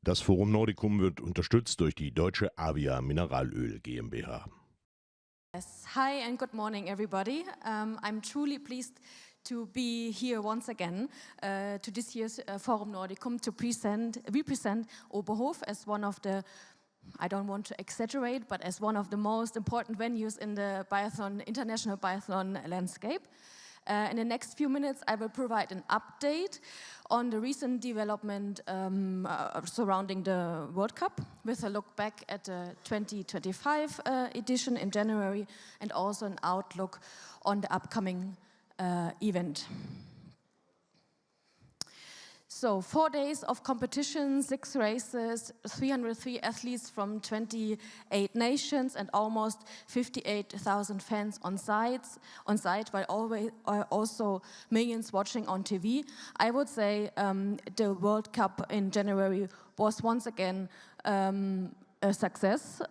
Das Forum Nordicum wird unterstützt durch die deutsche Avia Mineralöl GmbH. Yes. Hi and good morning, everybody. I'm truly pleased to be here once again to this year's Forum Nordicum to represent Oberhof as one of the, I don't want to exaggerate, but as one of the most important venues in the biathlon, international biathlon landscape. In the next few minutes, I will provide an update on the recent development surrounding the World Cup, with a look back at the 2025 edition in January, and also an outlook on the upcoming event. So 4 days of competition, 6 races, 303 athletes from 28 nations, and almost 58,000 fans on site, while also millions watching on TV. I would say the World Cup in January was once again a success.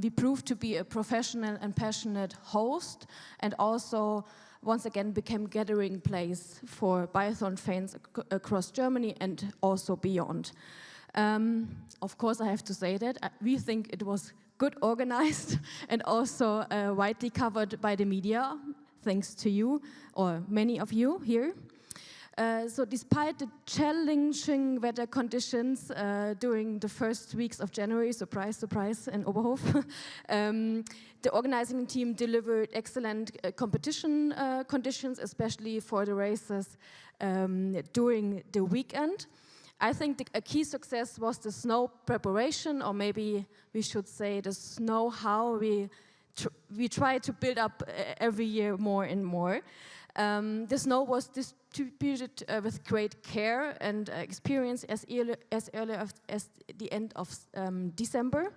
We proved to be a professional and passionate host, and also once again became gathering place for biathlon fans across Germany and also beyond. Of course, I have to say that we think it was good organized and also widely covered by the media, thanks to you, or many of you here. So despite the challenging weather conditions during the first weeks of January, surprise, surprise, in Oberhof, the organizing team delivered excellent competition conditions, especially for the races during the weekend. I think a key success was the snow preparation, or maybe we should say the know-how we try to build up every year more and more. The snow was distributed with great care and experience as early as the end of December,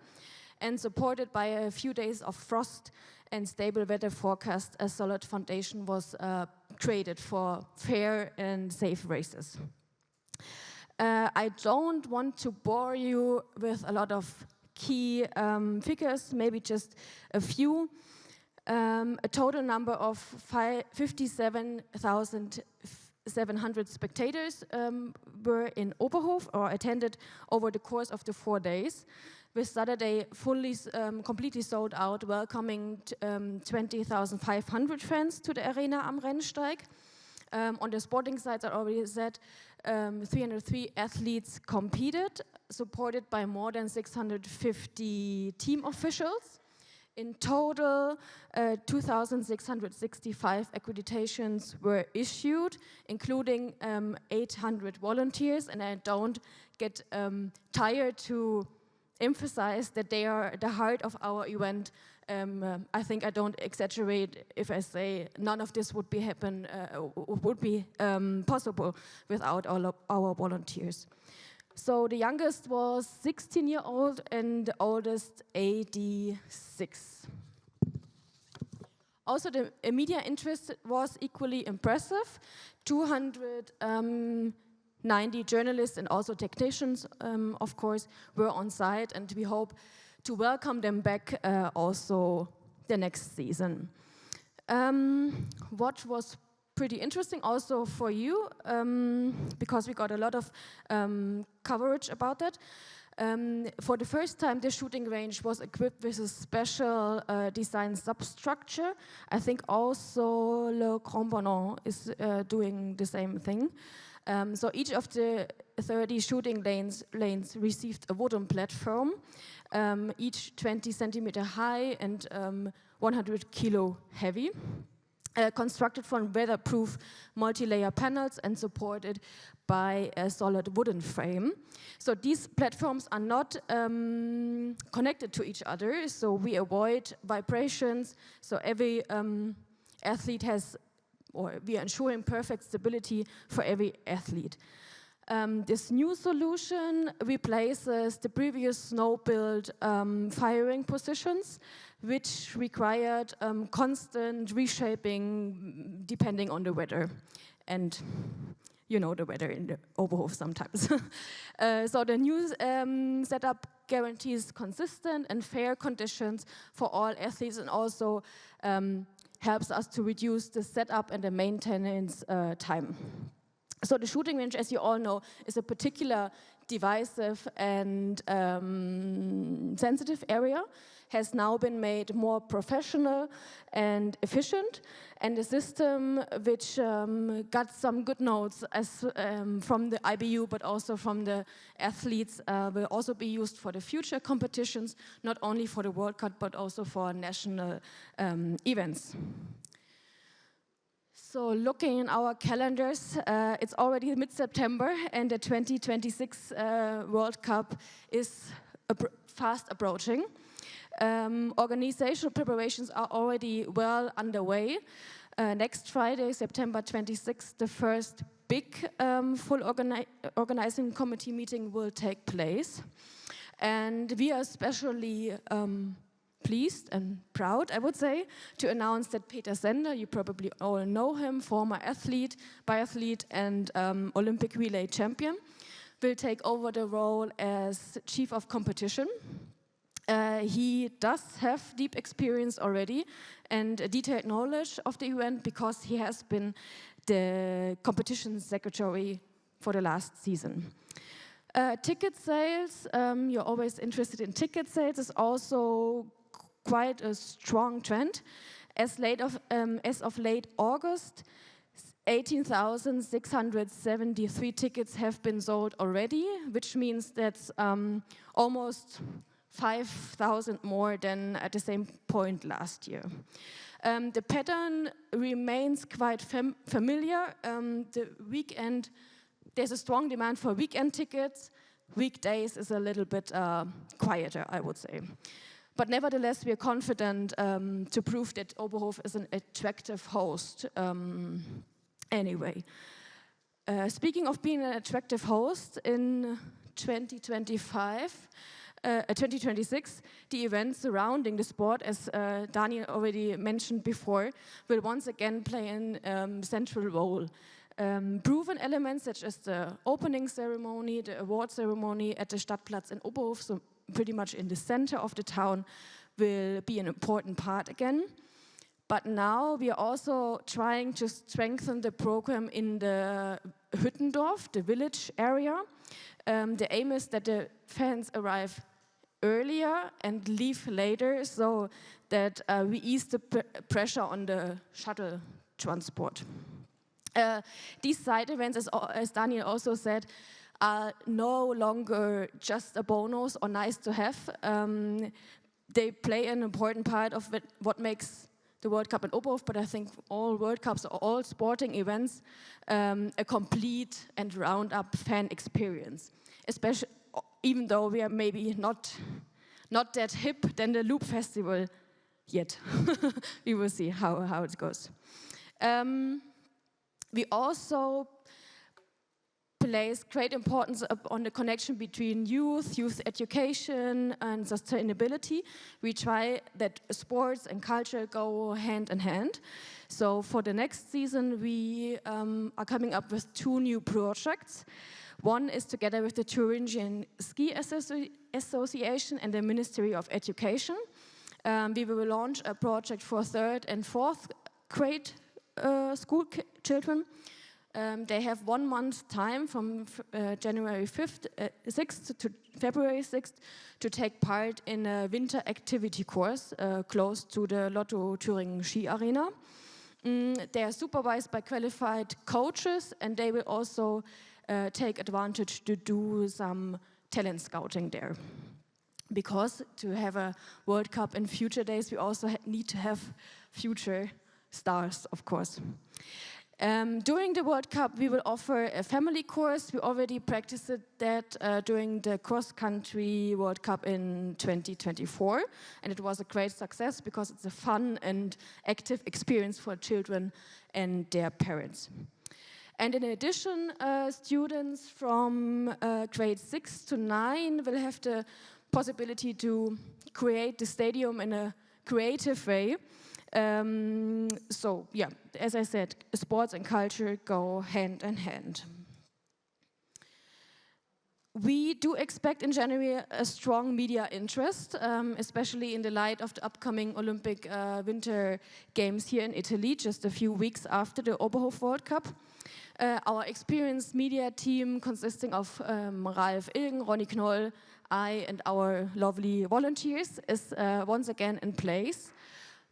and supported by a few days of frost and stable weather forecast, a solid foundation was created for fair and safe races. I don't want to bore you with a lot of key figures, maybe just a few. A total number of 57,700 spectators were in Oberhof or attended over the course of the 4 days, with Saturday completely sold out, welcoming 20,500 fans to the arena am Rennsteig. On the sporting side, I already said 303 athletes competed, supported by more than 650 team officials. In total, 2,665 accreditations were issued, including 800 volunteers, and I don't get tired to emphasize that they are the heart of our event. I think I don't exaggerate if I say none of this would be possible without all of our volunteers. So the youngest was 16 years old and the oldest 86. Also, the media interest was equally impressive. 290 journalists and also technicians, of course, were on site, and we hope to welcome them back also the next season. What was pretty interesting also for you, because we got a lot of coverage about that. For the first time, the shooting range was equipped with a special design substructure. I think also Le Grand Ballon is doing the same thing. So each of the 30 shooting lanes received a wooden platform, each 20 centimeter high and 100 kilo heavy. Constructed from weatherproof multi-layer panels and supported by a solid wooden frame. So these platforms are not connected to each other, so we avoid vibrations. So every athlete has, or we are ensuring perfect stability for every athlete. This new solution replaces the previous snow-built firing positions, which required constant reshaping depending on the weather. And you know the weather in the Oberhof sometimes. So the new setup guarantees consistent and fair conditions for all athletes, and also helps us to reduce the setup and the maintenance time. So the shooting range, as you all know, is a particular divisive and sensitive area has now been made more professional and efficient, and a system which got some good notes from the IBU, but also from the athletes, will also be used for the future competitions, not only for the World Cup, but also for national events. So looking in our calendars, it's already mid-September, and the 2026 World Cup is fast approaching. Organizational preparations are already well underway. Next Friday, September 26th, the first big full organizing committee meeting will take place. And we are especially pleased and proud, I would say, to announce that Peter Sender, you probably all know him, former athlete, biathlete, and Olympic relay champion, will take over the role as chief of competition. He does have deep experience already and a detailed knowledge of the event because he has been the competition secretary for the last season. Ticket sales, you're always interested in ticket sales, is also quite a strong trend. As of late August, 18,673 tickets have been sold already, which means that's almost 5,000 more than at the same point last year. The pattern remains quite familiar. The weekend, there's a strong demand for weekend tickets. Weekdays is a little bit quieter, I would say. But nevertheless, we are confident to prove that Oberhof is an attractive host anyway. Speaking of being an attractive host, in 2026, the events surrounding the sport, as Daniel already mentioned before, will once again play a central role. Proven elements such as the opening ceremony, the award ceremony at the Stadtplatz in Oberhof, so pretty much in the center of the town, will be an important part again. But now we are also trying to strengthen the program in the Hüttendorf, the village area. The aim is that the fans arrive earlier and leave later, so that we ease the pressure on the shuttle transport. These side events, as Daniel also said, are no longer just a bonus or nice to have. They play an important part of what makes the World Cup in Oberhof, but I think all World Cups or all sporting events a complete and round-up fan experience. Especially, even though we are maybe not that hip than the Loop Festival yet. We will see how it goes. We also place great importance on the connection between youth education, and sustainability. We try that sports and culture go hand in hand. So for the next season, we are coming up with 2 new projects. One is together with the Thuringian Ski Association and the Ministry of Education. We will launch a project for 3rd and 4th grade school children. They have 1 month time from January 6th to February 6th to take part in a winter activity course close to the Lotto Thüringen Ski Arena. They are supervised by qualified coaches, and they will also take advantage to do some talent scouting there. Because to have a World Cup in future days, we also need to have future stars, of course. During the World Cup, we will offer a family course. We already practiced that during the cross-country World Cup in 2024, and it was a great success because it's a fun and active experience for children and their parents. And in addition, students from grade 6 to 9 will have the possibility to create the stadium in a creative way. So, yeah, as I said, sports and culture go hand in hand. We do expect in January a strong media interest, especially in the light of the upcoming Olympic Winter Games here in Italy, just a few weeks after the Oberhof World Cup. Our experienced media team consisting of Ralf Ilgen, Ronny Knoll, I and our lovely volunteers is once again in place.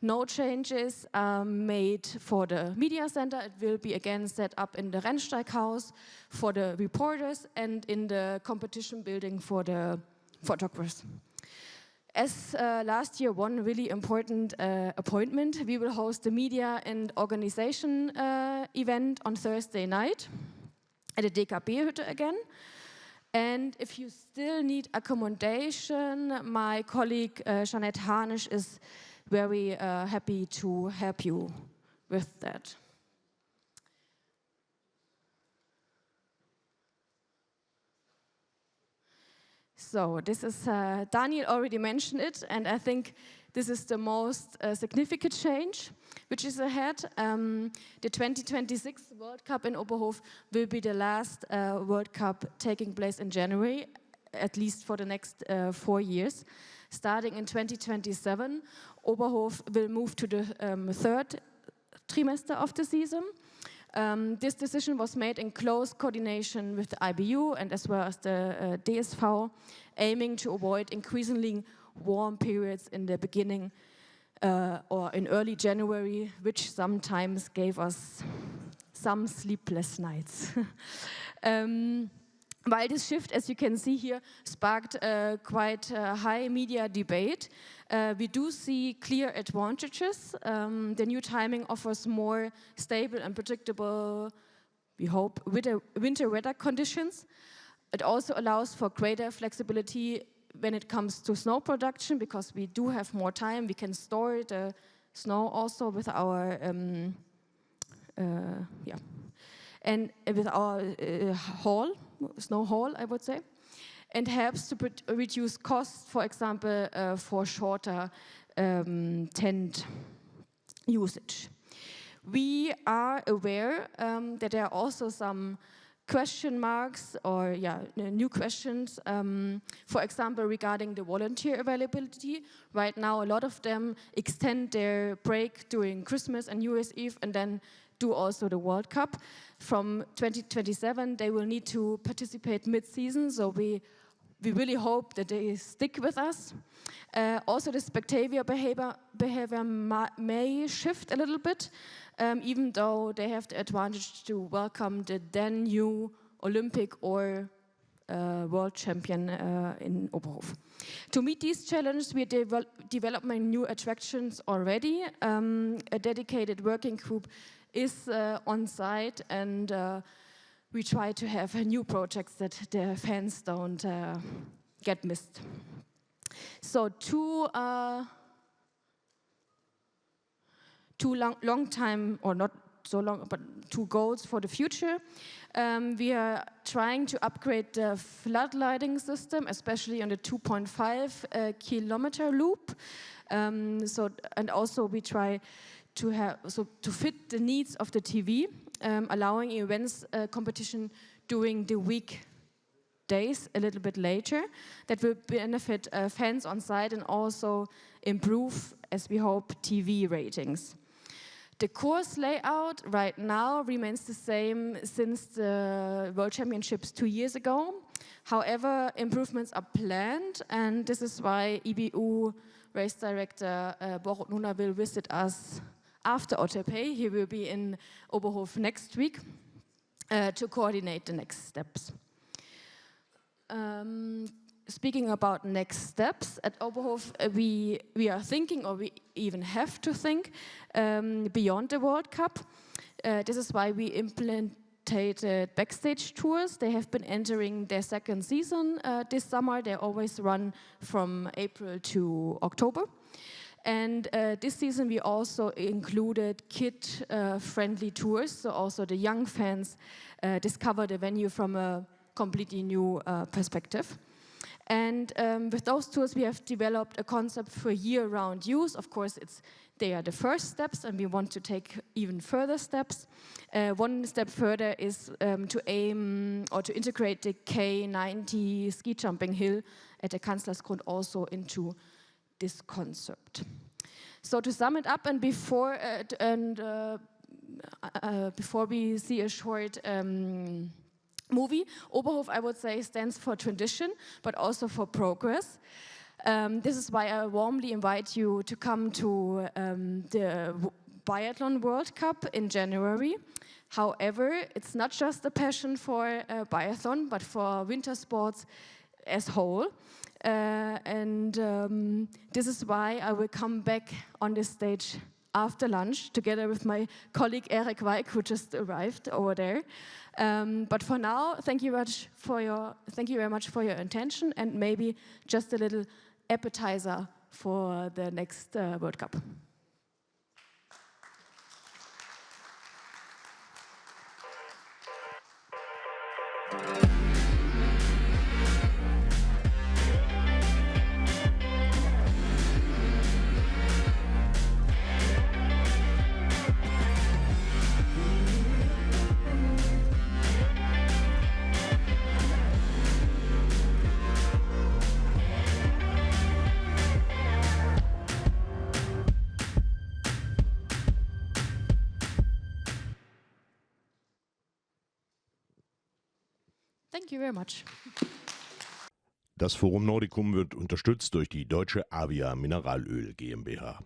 No changes are made for the media center. It will be again set up in the Rennsteighaus for the reporters and in the competition building for the photographers. As last year, one really important appointment, we will host the media and organization event on Thursday night at the DKB-Hütte again. And if you still need accommodation, my colleague Jeanette Harnisch is very happy to help you with that. So this is, Daniel already mentioned it, and I think this is the most significant change which is ahead. The 2026 World Cup in Oberhof will be the last World Cup taking place in January, at least for the next 4 years. Starting in 2027, Oberhof will move to the third trimester of the season. This decision was made in close coordination with the IBU and as well as the DSV, aiming to avoid increasingly warm periods in the beginning or in early January, which sometimes gave us some sleepless nights. While this shift, as you can see here, sparked quite high media debate, we do see clear advantages. The new timing offers more stable and predictable, we hope, winter weather conditions. It also allows for greater flexibility when it comes to snow production, because we do have more time. We can store the snow also with our and with our snow haul, I would say, and helps to reduce costs, for example, for shorter tent usage. We are aware that there are also some question marks or new questions, for example, regarding the volunteer availability. Right now, a lot of them extend their break during Christmas and New Year's Eve and then do also the World Cup. From 2027, they will need to participate mid-season, so we really hope that they stick with us. Also, the spectator behavior may shift a little bit, even though they have the advantage to welcome the then new Olympic or world champion in Oberhof. To meet these challenges, we are developing new attractions already. A dedicated working group is on site, and we try to have new projects that the fans don't get missed. So two long time, or not so long, but two goals for the future. We are trying to upgrade the floodlighting system, especially on the 2.5 kilometer loop. And also we try to fit the needs of the TV, allowing events competition during the weekdays a little bit later. That will benefit fans on site and also improve, as we hope, TV ratings. The course layout right now remains the same since the World Championships 2 years ago. However, improvements are planned, and this is why EBU race director Borut Nuna will visit us after OTP. He will be in Oberhof next week to coordinate the next steps. Speaking about next steps, at Oberhof we are thinking, or we even have to think, beyond the World Cup. This is why we implemented backstage tours. They have been entering their second season this summer. They always run from April to October. And this season we also included kid-friendly tours, so also the young fans discover the venue from a completely new perspective. And with those tours, we have developed a concept for year-round use. Of course, they are the first steps, and we want to take even further steps. One step further is to aim or to integrate the K90 ski jumping hill at the Kanzlersgrund also into this concept. So to sum it up, and before before we see a short movie. Oberhof, I would say, stands for tradition, but also for progress. This is why I warmly invite you to come to the Biathlon World Cup in January. However, it's not just a passion for biathlon, but for winter sports as whole. This is why I will come back on this stage after lunch, together with my colleague Eric Weik, who just arrived over there. But for now, thank you very much for your attention, and maybe just a little appetizer for the next World Cup. Thank you very much. Das Forum Nordicum wird unterstützt durch die Deutsche Avia Mineralöl GmbH.